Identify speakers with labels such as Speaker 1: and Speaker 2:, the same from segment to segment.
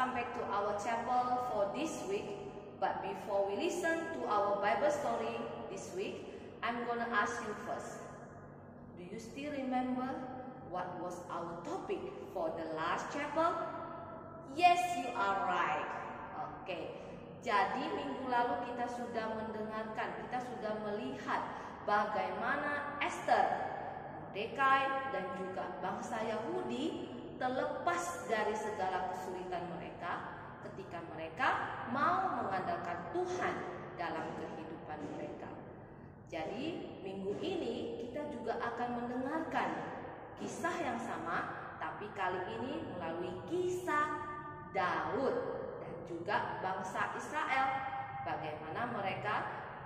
Speaker 1: welcome back to our chapel for this week. But before we listen to our Bible story this week, I'm gonna ask you first. Do you still remember what was our topic for the last chapel? Yes, you are right. Oke. Jadi minggu lalu kita sudah mendengarkan, kita sudah melihat bagaimana Esther, Mordekai dan juga bangsa Yahudi terlepas dari segala kesulitan mereka ketika mereka mau mengandalkan Tuhan dalam kehidupan mereka. Jadi minggu ini kita juga akan mendengarkan kisah yang sama, tapi kali ini melalui kisah Daud dan juga bangsa Israel, bagaimana mereka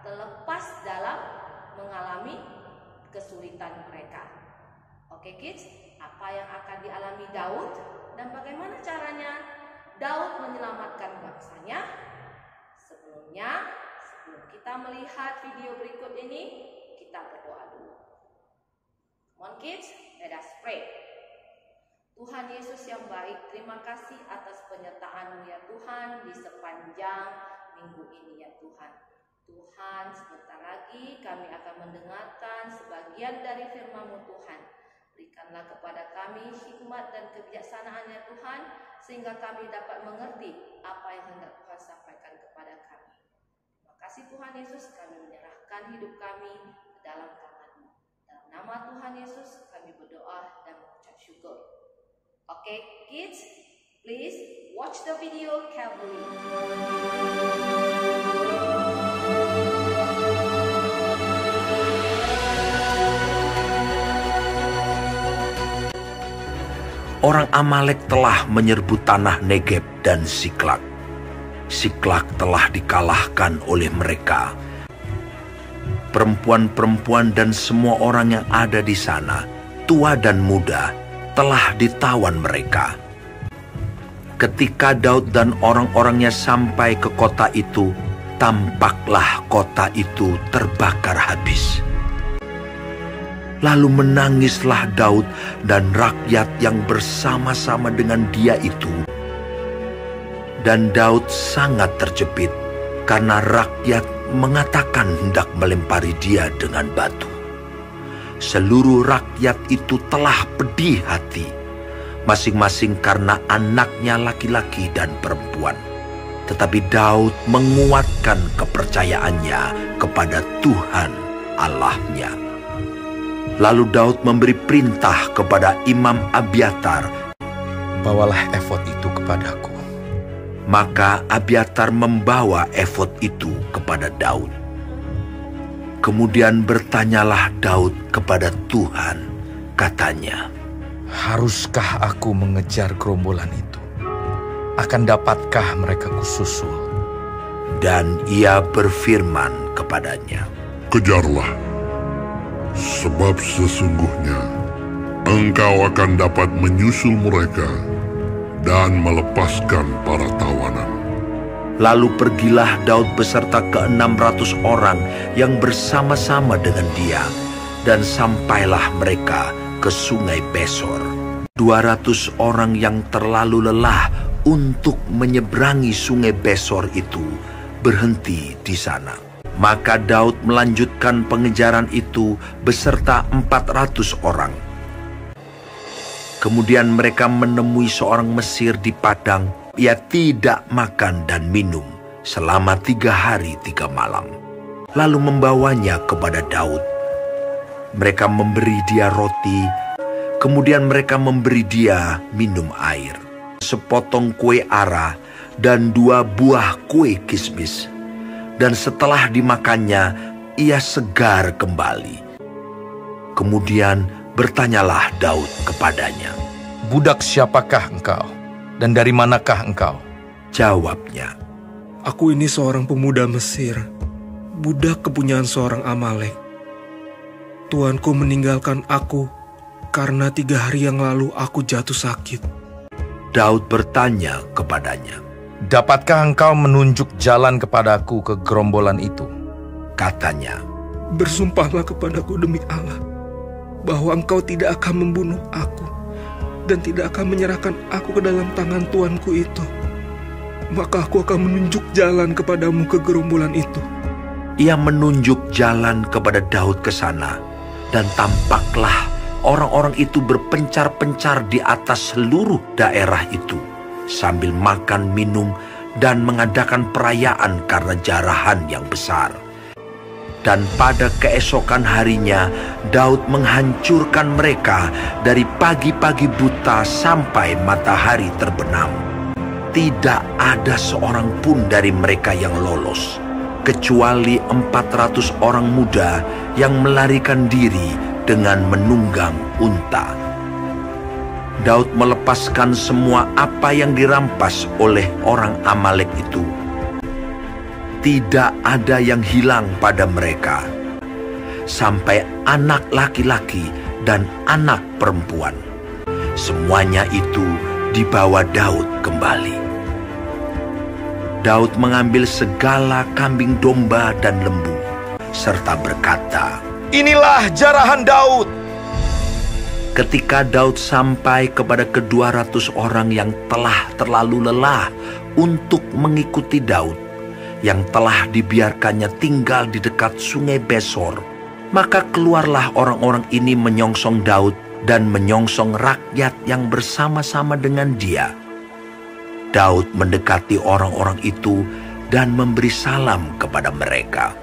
Speaker 1: terlepas dalam mengalami kesulitan mereka. Oke kids, apa yang akan dialami Daud dan bagaimana caranya Daud menyelamatkan bangsanya? Sebelum kita melihat video berikut ini, kita berdoa dulu. Come on kids, let us pray. Tuhan Yesus yang baik, terima kasih atas penyertaan-Mu ya Tuhan di sepanjang minggu ini ya Tuhan. Tuhan, sebentar lagi kami akan mendengarkan sebagian dari firman-Mu Tuhan. Berikanlah kepada kami hikmat dan kebijaksanaan ya Tuhan, sehingga kami dapat mengerti apa yang hendak Tuhan sampaikan kepada kami. Terima kasih Tuhan Yesus, kami menyerahkan hidup kami ke dalam tangan-Mu. Dalam nama Tuhan Yesus kami berdoa dan mengucap syukur. Okay, kids, please watch the video carefully.
Speaker 2: Orang Amalek telah menyerbu tanah Negeb dan Siklak. Siklak telah dikalahkan oleh mereka. Perempuan-perempuan dan semua orang yang ada di sana, tua dan muda, telah ditawan mereka. Ketika Daud dan orang-orangnya sampai ke kota itu, tampaklah kota itu terbakar habis. Lalu menangislah Daud dan rakyat yang bersama-sama dengan dia itu. Dan Daud sangat terjepit karena rakyat mengatakan hendak melempari dia dengan batu. Seluruh rakyat itu telah pedih hati, masing-masing karena anaknya laki-laki dan perempuan. Tetapi Daud menguatkan kepercayaannya kepada Tuhan Allahnya. Lalu Daud memberi perintah kepada Imam Abiatar,
Speaker 3: "Bawalah efod itu kepadaku."
Speaker 2: Maka Abiatar membawa efod itu kepada Daud. Kemudian bertanyalah Daud kepada Tuhan, katanya,
Speaker 3: "Haruskah aku mengejar gerombolan itu? Akan dapatkah mereka kususul?"
Speaker 2: Dan ia berfirman kepadanya,
Speaker 4: "Kejarlah, sebab sesungguhnya engkau akan dapat menyusul mereka dan melepaskan para tawanan."
Speaker 2: Lalu pergilah Daud beserta ke-600 orang yang bersama-sama dengan dia, dan sampailah mereka ke sungai Besor. 200 orang yang terlalu lelah untuk menyeberangi sungai Besor itu berhenti di sana. Maka Daud melanjutkan pengejaran itu beserta 400 orang. Kemudian mereka menemui seorang Mesir di padang. Ia tidak makan dan minum selama 3 hari 3 malam. Lalu membawanya kepada Daud. Mereka memberi dia roti, kemudian mereka memberi dia minum air, sepotong kue ara dan 2 buah kue kismis. Dan setelah dimakannya, ia segar kembali. Kemudian bertanyalah Daud kepadanya,
Speaker 3: "Budak siapakah engkau? Dan dari manakah engkau?"
Speaker 2: Jawabnya,
Speaker 5: "Aku ini seorang pemuda Mesir, budak kepunyaan seorang Amalek. Tuanku meninggalkan aku karena 3 hari yang lalu aku jatuh sakit."
Speaker 2: Daud bertanya kepadanya,
Speaker 3: "Dapatkah engkau menunjuk jalan kepadaku ke gerombolan itu?"
Speaker 2: Katanya,
Speaker 5: "Bersumpahlah kepadaku demi Allah, bahwa engkau tidak akan membunuh aku dan tidak akan menyerahkan aku ke dalam tangan tuanku itu." maka aku akan menunjuk jalan kepadamu ke gerombolan itu.
Speaker 2: Ia menunjuk jalan kepada Daud ke sana, dan tampaklah orang-orang itu berpencar-pencar di atas seluruh daerah itu, sambil makan, minum, dan mengadakan perayaan karena jarahan yang besar. Dan pada keesokan harinya, Daud menghancurkan mereka dari pagi-pagi buta sampai matahari terbenam. Tidak ada seorang pun dari mereka yang lolos, kecuali 400 orang muda yang melarikan diri dengan menunggang unta. Daud melepaskan semua apa yang dirampas oleh orang Amalek itu. Tidak ada yang hilang pada mereka, sampai anak laki-laki dan anak perempuan. Semuanya itu dibawa Daud kembali. Daud mengambil segala kambing domba dan lembu, serta berkata,
Speaker 3: "Inilah jarahan Daud."
Speaker 2: Ketika Daud sampai kepada ke-200 orang yang telah terlalu lelah untuk mengikuti Daud, yang telah dibiarkannya tinggal di dekat sungai Besor, maka keluarlah orang-orang ini menyongsong Daud dan menyongsong rakyat yang bersama-sama dengan dia. Daud mendekati orang-orang itu dan memberi salam kepada mereka.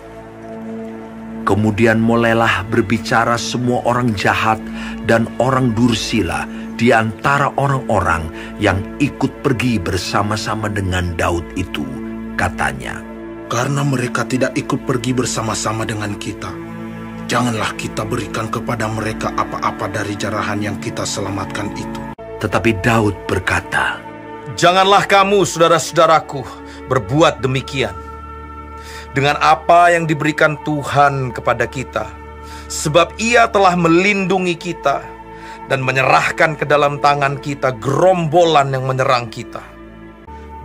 Speaker 2: Kemudian mulailah berbicara semua orang jahat dan orang dursila di antara orang-orang yang ikut pergi bersama-sama dengan Daud itu. Katanya,
Speaker 6: "Karena mereka tidak ikut pergi bersama-sama dengan kita, janganlah kita berikan kepada mereka apa-apa dari jarahan yang kita selamatkan itu."
Speaker 2: tetapi Daud berkata,
Speaker 3: "Janganlah kamu, saudara-saudaraku, berbuat demikian dengan apa yang diberikan Tuhan kepada kita, sebab Ia telah melindungi kita dan menyerahkan ke dalam tangan kita gerombolan yang menyerang kita.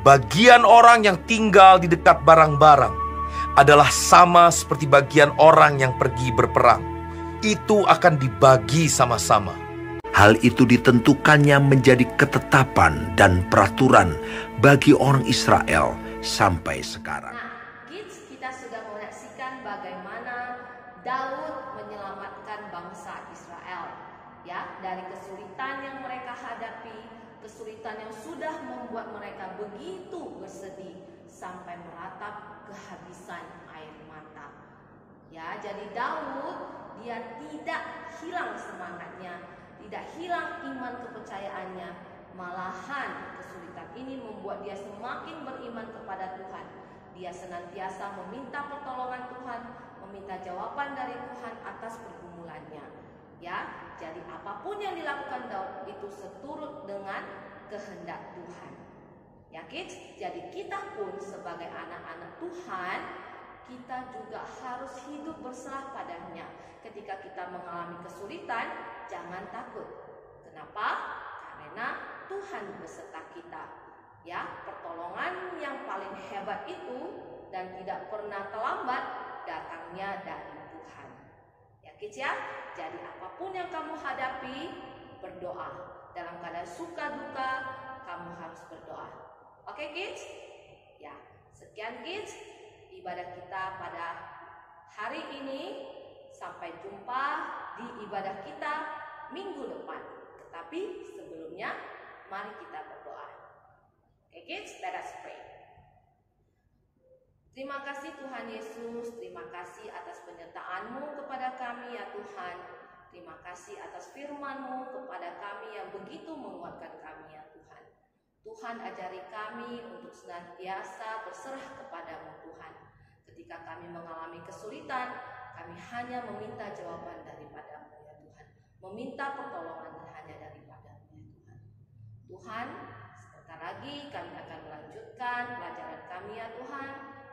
Speaker 3: Bagian orang yang tinggal di dekat barang-barang adalah sama seperti bagian orang yang pergi berperang. Itu akan dibagi sama-sama."
Speaker 2: Hal itu ditentukannya menjadi ketetapan dan peraturan bagi orang Israel sampai sekarang.
Speaker 1: Nah, kita sudah menyaksikan bagaimana Daud menyelamatkan bangsa Israel, ya, dari kesulitan yang mereka hadapi, kesulitan yang sudah membuat mereka begitu bersedih sampai meratap kehabisan air mata. Ya, jadi Daud dia tidak hilang semangatnya, tidak hilang iman kepercayaannya, malahan kesulitan ini membuat dia semakin beriman kepada Tuhan. Dia senantiasa meminta pertolongan Tuhan, meminta jawaban dari Tuhan atas pergumulannya. Ya, jadi apapun yang dilakukan Daud itu seturut dengan kehendak Tuhan. Ya, kids, jadi kita pun sebagai anak-anak Tuhan, kita juga harus hidup berserah padanya. Ketika kita mengalami kesulitan, jangan takut. Kenapa? Karena Tuhan beserta kita. Ya, pertolongan yang paling hebat itu dan tidak pernah terlambat datangnya dari Tuhan. Ya, kids ya. Jadi apapun yang kamu hadapi, berdoa. Dalam keadaan suka duka, kamu harus berdoa. Oke, kids? Ya, sekian kids ibadah kita pada hari ini. Sampai jumpa di ibadah kita minggu depan. Tetapi sebelumnya, mari kita berdoa. Oke, kids, let us pray. Terima kasih Tuhan Yesus, terima kasih atas penyertaan-Mu kepada kami ya Tuhan. Terima kasih atas firman-Mu kepada kami yang begitu menguatkan kami ya Tuhan. Tuhan ajari kami untuk senantiasa berserah kepadamu Tuhan. Ketika kami mengalami kesulitan, kami hanya meminta jawaban daripadamu ya Tuhan. Meminta pertolongan hanya daripadamu ya Tuhan. Tuhan, sebentar lagi kami akan melanjutkan pelajaran kami ya Tuhan.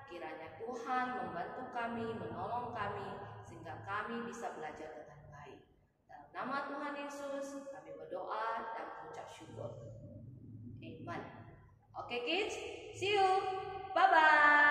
Speaker 1: Kiranya Tuhan membantu kami, menolong kami, sehingga kami bisa belajar dengan baik. Dalam nama Tuhan Yesus, kami berdoa dan mengucap syukur. Amen. Oke kids, see you. Bye-bye.